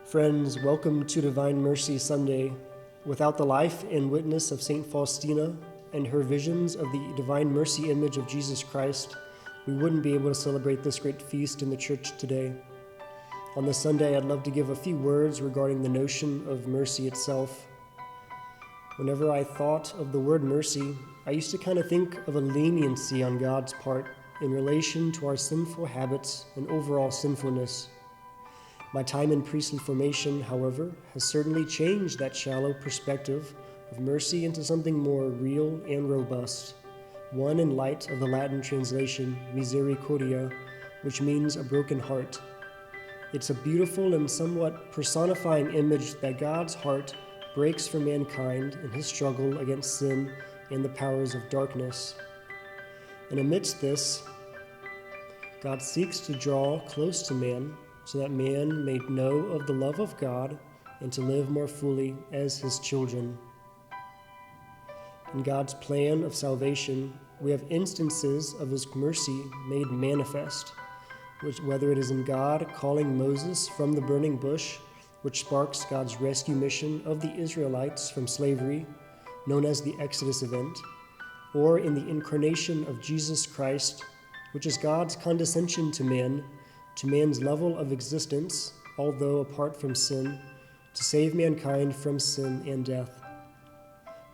Friends, welcome to Divine Mercy Sunday. Without the life and witness of St. Faustina and her visions of the Divine Mercy image of Jesus Christ, we wouldn't be able to celebrate this great feast in the church today. On this Sunday, I'd love to give a few words regarding the notion of mercy itself. Whenever I thought of the word mercy, I used to kind of think of a leniency on God's part in relation to our sinful habits and overall sinfulness. My time in priestly formation, however, has certainly changed that shallow perspective of mercy into something more real and robust, one in light of the Latin translation misericordia, which means a broken heart. It's a beautiful and somewhat personifying image that God's heart breaks for mankind in his struggle against sin and the powers of darkness. And amidst this, God seeks to draw close to man so that man may know of the love of God and to live more fully as his children. In God's plan of salvation, we have instances of his mercy made manifest, whether it is in God calling Moses from the burning bush, which sparks God's rescue mission of the Israelites from slavery, known as the Exodus event, or in the incarnation of Jesus Christ, which is God's condescension to man's level of existence, although apart from sin, to save mankind from sin and death.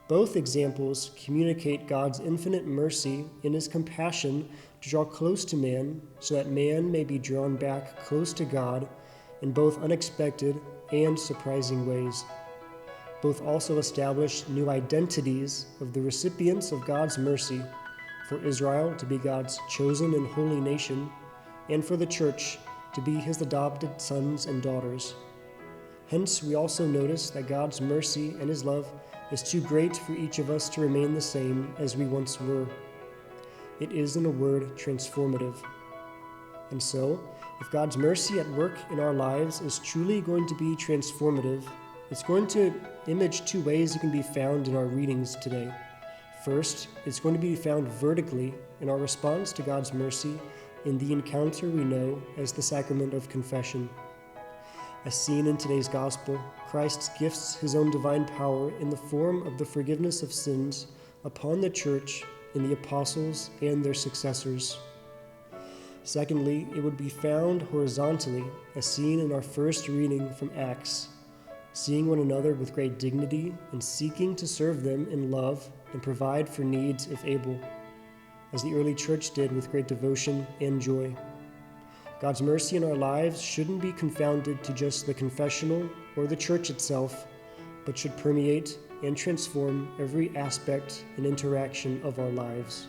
Both examples communicate God's infinite mercy in his compassion to draw close to man so that man may be drawn back close to God in both unexpected and surprising ways. Both also establish new identities of the recipients of God's mercy, for Israel to be God's chosen and holy nation, and for the Church to be his adopted sons and daughters. Hence, we also notice that God's mercy and his love is too great for each of us to remain the same as we once were. It is, in a word, transformative. And so, if God's mercy at work in our lives is truly going to be transformative, it's going to image two ways it can be found in our readings today. First, it's going to be found vertically in our response to God's mercy in the encounter we know as the sacrament of confession. As seen in today's gospel, Christ gifts his own divine power in the form of the forgiveness of sins upon the church in the apostles and their successors. Secondly, it would be found horizontally, as seen in our first reading from Acts, seeing one another with great dignity and seeking to serve them in love and provide for needs if able, as the early church did with great devotion and joy. God's mercy in our lives shouldn't be confounded to just the confessional or the church itself, but should permeate and transform every aspect and interaction of our lives.